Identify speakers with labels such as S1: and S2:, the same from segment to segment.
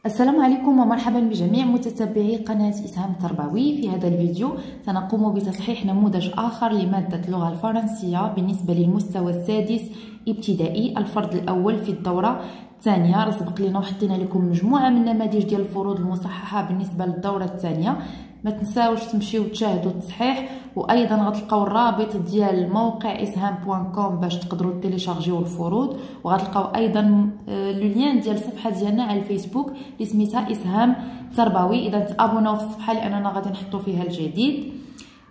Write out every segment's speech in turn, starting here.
S1: السلام عليكم ومرحبا بجميع متتبعي قناة إسهام التربوي. في هذا الفيديو سنقوم بتصحيح نموذج آخر لمادة اللغة الفرنسية بالنسبة للمستوى السادس ابتدائي، الفرد الأول في الدورة الثانية. سبق لنا وحطينا لكم مجموعة من النماذج ديال الفروض المصححة بالنسبة للدورة الثانية. ما تنساوش تمشيو تشاهدوا التصحيح، وايضا غتلقاو الرابط ديال موقع isaham.com باش تقدروا تيليشارجيو الفروض، وغتلقاو ايضا لو لين ديال الصفحه ديالنا على الفيسبوك اللي سميتها اسهام تربوي. اذا تابوناو في الصفحه لاننا غادي نحطوا فيها الجديد.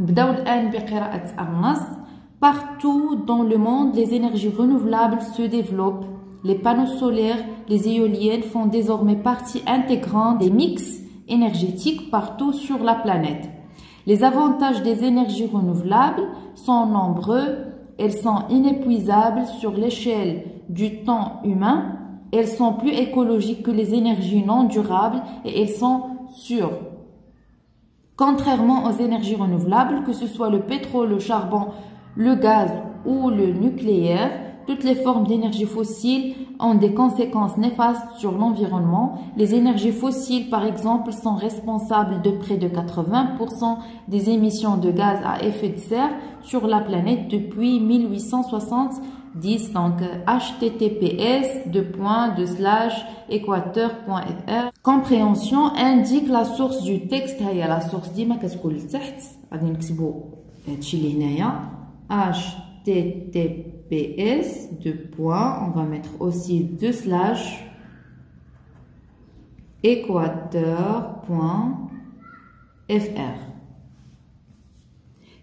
S1: نبداو الان بقراءه النص. Partout dans le monde, les énergies renouvelables se développent. Les panneaux solaires, les éoliennes font désormais partie intégrante des mix énergétiques partout sur la planète. Les avantages des énergies renouvelables sont nombreux. Elles sont inépuisables sur l'échelle du temps humain. Elles sont plus écologiques que les énergies non durables et elles sont sûres. Contrairement aux énergies renouvelables, que ce soit le pétrole, le charbon, le gaz ou le nucléaire, toutes les formes d'énergie fossile ont des conséquences néfastes sur l'environnement. Les énergies fossiles, par exemple, sont responsables de près de 80% des émissions de gaz à effet de serre sur la planète depuis 1870. Donc, https://equateur.fr. Compréhension indique la source du texte. هي la source ديما كتكون لتحت. غادي نكتبوا هادشي اللي هنايا https on va mettre aussi /equateur.fr.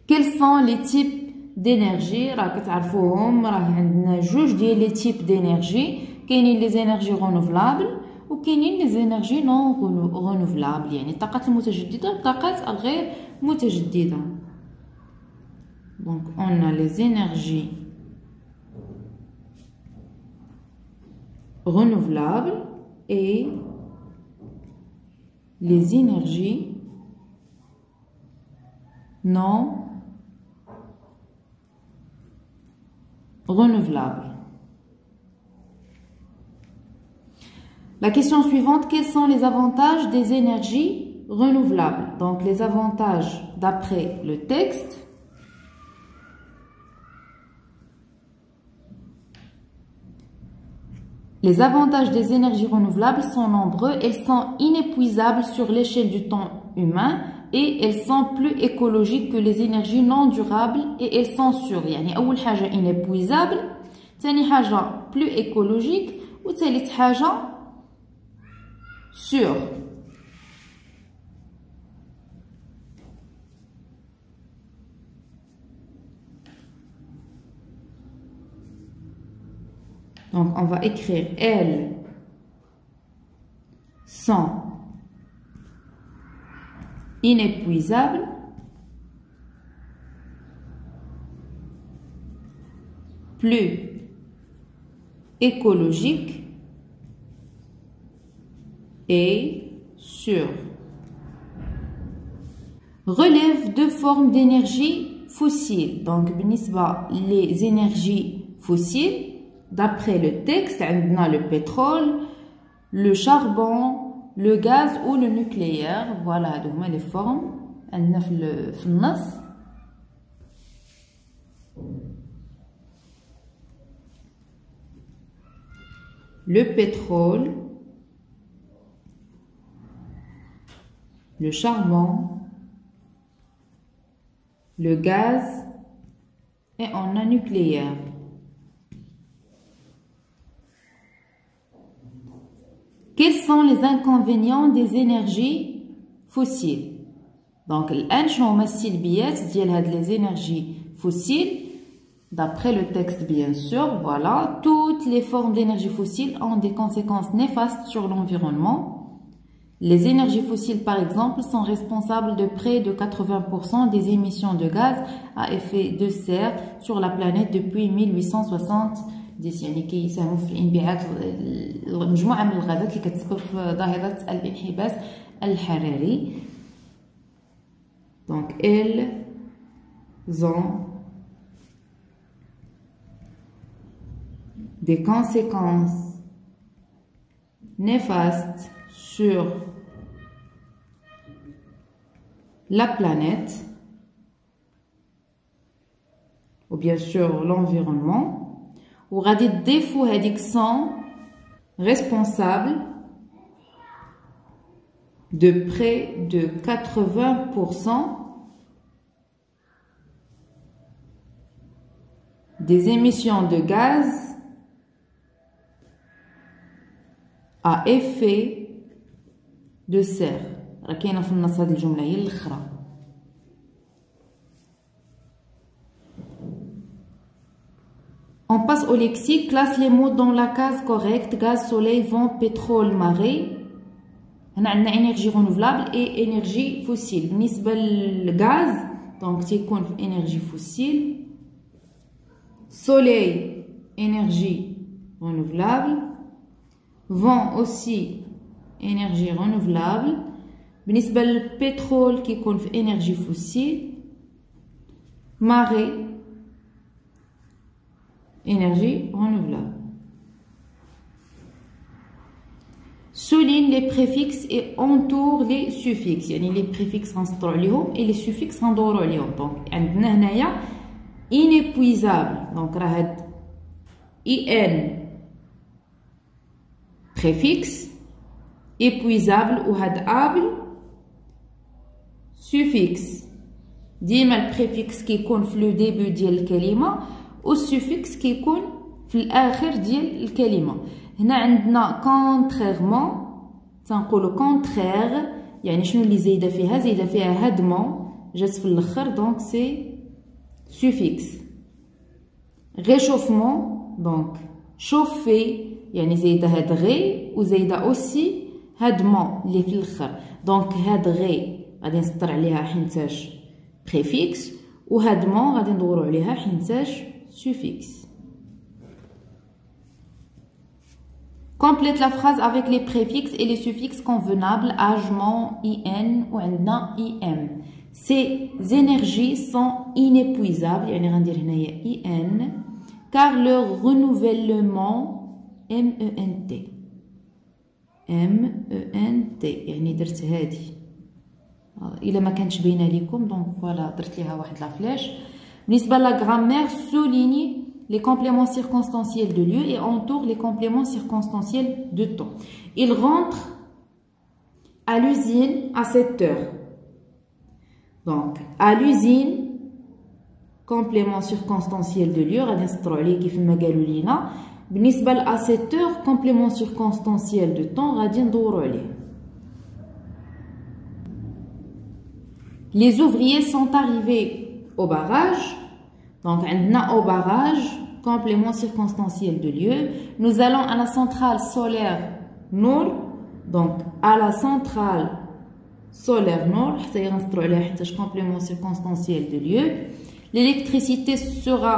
S1: Quels sont les types d'énergie؟ راه كتعرفوهم، راه عندنا جوج ديال لي تيب دينيرجي. كاينين لي زينيرجي رونوفلابل وكاينين لي زينيرجي نون رونوفلابل، يعني الطاقات المتجدده والطاقات الغير متجدده. Donc on a les énergies renouvelables et les énergies non renouvelables. La question suivante, quels sont les avantages des énergies renouvelables? Donc les avantages d'après le texte. Les avantages des énergies renouvelables sont nombreux. Elles sont inépuisables sur l'échelle du temps humain et elles sont plus écologiques que les énergies non durables et elles sont sûres. يعني أول حاجة inépuisable، ثاني حاجة plus écologique، وثالث حاجة sûre. Donc, on va écrire elles sont inépuisables plus écologiques et sûres. Relève deux formes d'énergie fossile. Donc, les énergies fossiles. D'après le texte, on a le pétrole, le charbon, le gaz ou le nucléaire. Voilà, donc les formes. On a le pétrole, le charbon, le gaz et on a nucléaire. Quels sont les inconvénients des énergies fossiles? Donc, les énergies fossiles, d'après le texte bien sûr, voilà, toutes les formes d'énergie fossile ont des conséquences néfastes sur l'environnement. Les énergies fossiles, par exemple, sont responsables de près de 80% des émissions de gaz à effet de serre sur la planète depuis 1870. يعني كيساهموا في الانبعاث مجموعه من الغازات اللي كتسبب في ظاهره الانحباس الحراري. Donc elles ont des conséquences néfastes sur la planète ou bien sûr l'environnement ou غادي تضيفوا هذيك sont responsables de près de 80% des émissions de gaz à effet de serre. راه كاينه في النص هذه الجمله هي الاخرى. On passe au lexique, classe les mots dans la case correcte: gaz, soleil, vent, pétrole, marée. هنا عندنا énergie renouvelable et énergie fossile. بالنسبة للغاز donc تيكون في énergie fossile. Soleil, énergie renouvelable. Vent aussi, énergie renouvelable. بالنسبة للبترول كيكون في énergie fossile. Marée, énergie renouvelable. Souligne les préfixes et entoure les suffixes. يعني les préfixes غنسطرو عليهم et les suffixes غندورو عليهم. donc عندنا هنايا inépuisable donc راه هاد ان préfixe épuisable وهاد able suffix. ديما البريفيكس كيكون في لو ديبي ديال الكلمه والسوفيكس كيكون في الاخر ديال الكلمه. هنا عندنا contrairement تنقولوا contraire يعني شنو اللي زايده فيها؟ زايده فيها هادمون جات في الاخر دونك سي سوفيكس. réchauffement دونك chauffer يعني زايده هاد غي وزايده اوسي هادمون اللي في الاخر دونك هاد غي غادي نسطر عليها حينتاش بريفيكس وهادمون غادي ندورو عليها حينتاش سوفيكس. Complète la phrase avec les préfixes et les suffixes convenables agement, in ou عندنا im. Ces énergies sont inépuisables يعني غندير هنايا in car leur renouvellement ment. ment يعني درت هادي الا ما كانتش باينه لكم دونك فوالا درت ليها واحد لا فلاش. بالنسبه لا غرامير souligne les compléments circonstanciels de lieu et entoure les compléments circonstanciels de temps. Il rentre à l'usine à 7 heures. Donc, à l'usine, complément circonstanciel de lieu, غادي نسطرو عليه كيف ما قالوا لينا. بالنسبة ل à 7 heures, complément circonstanciel de temps غادي ندورو عليه. Les ouvriers sont arrivés au barrage. Donc, au barrage, complément circonstanciel de lieu. Nous allons à la centrale solaire nord. Donc, à la centrale solaire nord. Complément circonstanciel de lieu. L'électricité sera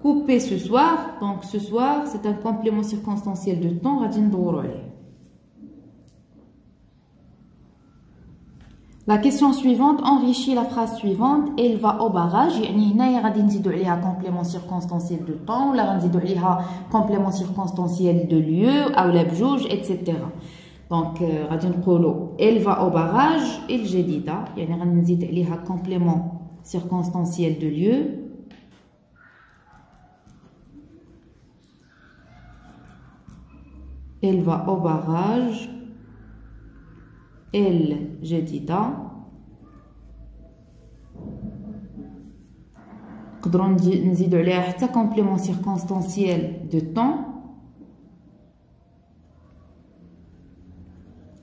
S1: coupée ce soir. Donc, ce soir, c'est un complément circonstanciel de temps. La question suivante enrichit la phrase suivante. Elle va au barrage. يعني هنايا غادي نزيدو عليها complément circonstanciel de temps ولا غنزيدو عليها complément circonstanciel de lieu أو لا بجوج etc. Donc غادي نقولو elle va au barrage الجديدة يعني غنزيد عليها complément circonstanciel de lieu. Elle va au barrage الجديدة. نقدروا نزيدو عليها حتى complément circonstanciel de temps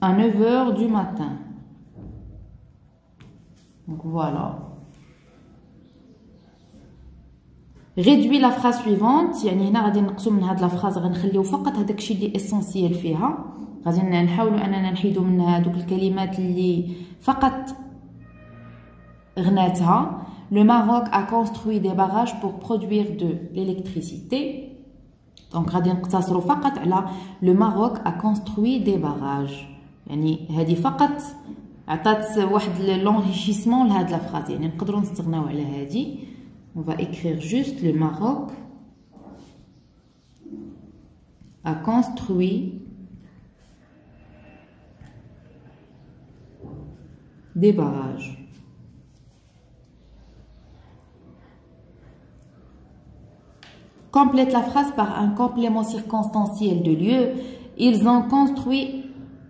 S1: à 9 h du matin. Donc voilà. Réduis la phrase suivante. يعني هنا غادي نقصوا من هاد لا فراز غنخليو فقط هذاك الشيء اللي اسونسيال فيها. غادي نحاولوا اننا نحيدوا منها دوك الكلمات اللي فقط غناتها. Le Maroc a construit des barrages pour produire de l'électricité. Donc غادي نقتصروا فقط على le Maroc a construit des barrages. يعني هذه فقط عطات واحد l'enrichissement لهاد لا فراز يعني نقدروا نستغناو على هذه. On va écrire juste le Maroc a construit des barrages. Complète la phrase par un complément circonstanciel de lieu. Ils ont construit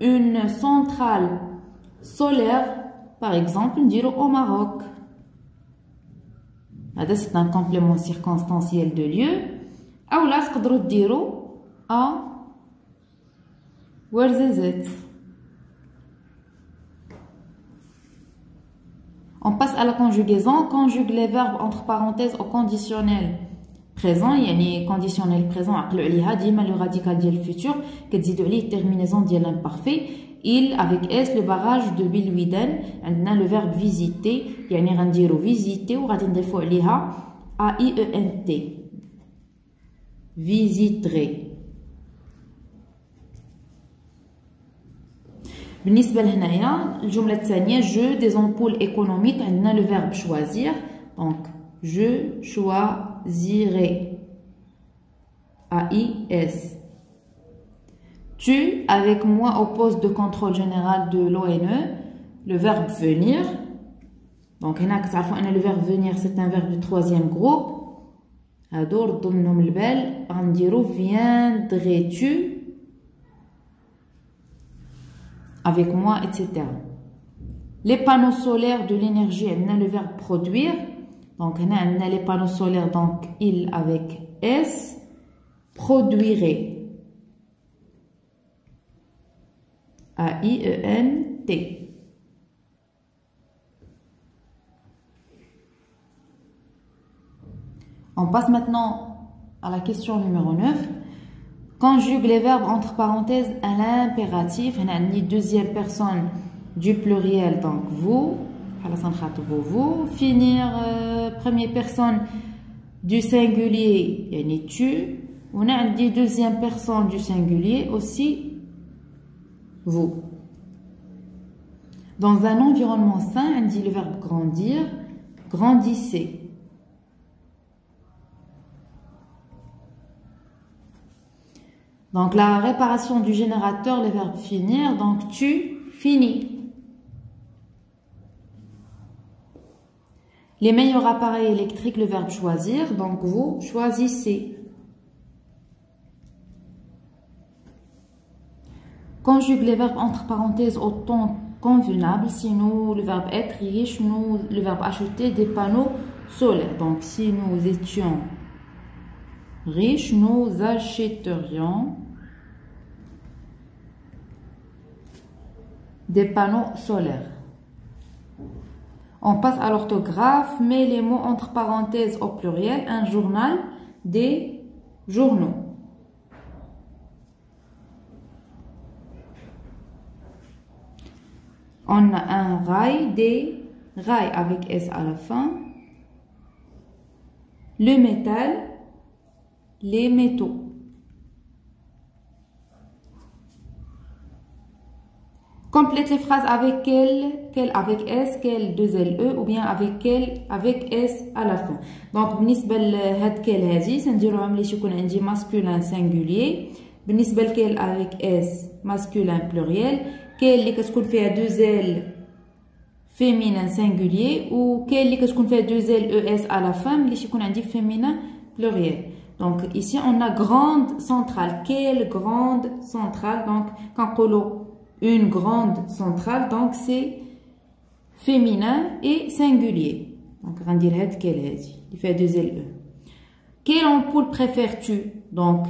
S1: une centrale solaire, par exemple, au Maroc. C'est un complément circonstanciel de lieu. Ou là, تقدروا تديروا à Ouarzazate. On passe à la conjugaison. Conjugue les verbes entre parenthèses au conditionnel présent. يعني conditionnel présent عقلوا عليها ديما le radical ديال الفوتور كتزيدوا عليه terminaison ديال l'imparfait. Il avec S le barrage de Bilwiden. عندنا le verbe visiter يعني غنديروا visiter وغادي نضيفوا عليها AIENT. Visiterai. بالنسبة لهنايا الجملة الثانية je des ampoules économiques عندنا le verbe choisir donc je choisirai AIS. Tu avec moi au poste de contrôle général de l'ONE le verbe venir donc هنا كتعرفوا أن le verbe venir c'est un verbe du troisième groupe هادو ردوا منهم البال غنديرو viendrais-tu avec moi, etc. Les panneaux solaires de l'énergie, on a le verbe produire. Donc, on a les panneaux solaires, donc il avec S, produirait. AIENT. On passe maintenant à la question numéro 9. Conjugue les verbes entre parenthèses à l'impératif. On a une deuxième personne du pluriel, donc vous. Vous. Finir première personne du singulier, yani tu. On a une deuxième personne du singulier aussi, vous. Dans un environnement sain, on dit le verbe grandir, grandissez. Donc, la réparation du générateur, le verbe finir. Donc, tu finis. Les meilleurs appareils électriques, le verbe choisir. Donc, vous choisissez. Conjugue les verbes entre parenthèses au temps convenable. Si nous, le verbe être riche, nous, le verbe acheter des panneaux solaires. Donc, si nous étions riches, nous achèterions des panneaux solaires. On passe à l'orthographe, met les mots entre parenthèses au pluriel, un journal, des journaux. On a un rail, des rails avec S à la fin. Le métal, les métaux. Complète les phrases avec quel avec S, quel 2LE ou bien avec quel avec S à la fin. Donc, بالنسبة لهاد quel هادي سنديروها ملي يكون عندي masculin singulier. بالنسبة لكل avec S masculin pluriel. كاين اللي كتكون فيها 2L féminin singulier و كاين اللي كتكون فيها 2L ES à la fin ملي يكون عندي féminin pluriel. Donc ici on a grande centrale. Quelle grande centrale? Donc كنقولوا une grande centrale, donc c'est féminin et singulier. Donc غندير هاد كال هادي اللي فيها 2L E. Quelle ampoule préfères-tu? Donc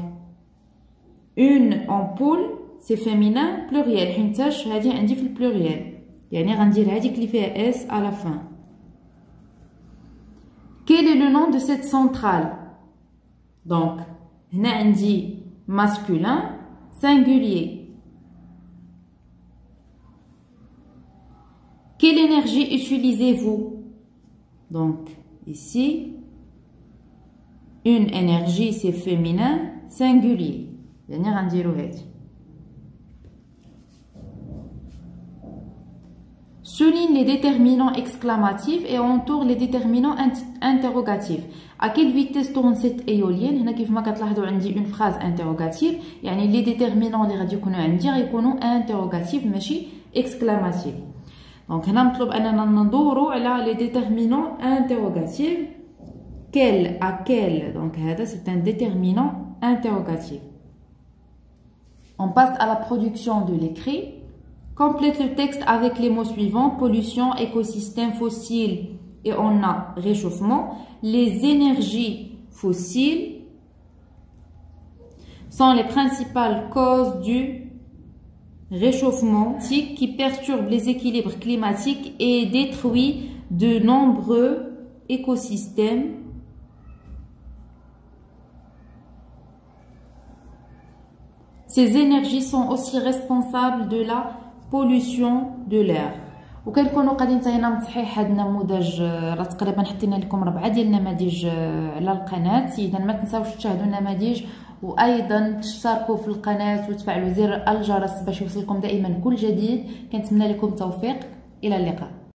S1: une ampoule c'est féminin pluriel حينتاش هادي عندي في البلوريال يعني غندير هاديك اللي فيها S à la fin. Quel est le nom de cette centrale? Donc هنا عندي masculin singulier. Quelle énergie utilisez-vous? Donc ici une énergie c'est féminin singulier يعني غنديرو هادي. Souligne les déterminants exclamatifs et entoure les déterminants interrogatifs. À quelle vitesse tourne cette éolienne? هنا كيف ما كتلاحظوا عندي une phrase interrogative يعني les déterminants اللي غادي يكونوا عندي غيكونوا interrogatifs ماشي exclamatifs. دونك هنا مطلوب اننا ندورو على لي ديتيرمينون انتروغاتيف. quel à quel, donc c'est un déterminant interrogatif. On passe à la production de l'écrit. Complète le texte avec les mots suivants: pollution, écosystème, fossile, et on a réchauffement. Les énergies fossiles sont les principales causes du réchauffement qui perturbe les équilibres climatiques et détruit de nombreux écosystèmes. Ces énergies sont aussi responsables de la pollution de l'air. وكنكونوا قاعدين انتهينا من تصحيح هذا النموذج. راه تقريبا حطينا لكم 4 ديال النماذج على القناه. اذا ما تنساوش تشاهدوا النماذج وايضا تشتركوا في القناه وتفعلوا زر الجرس باش يوصلكم دائما كل جديد. كنتمنى لكم التوفيق. الى اللقاء.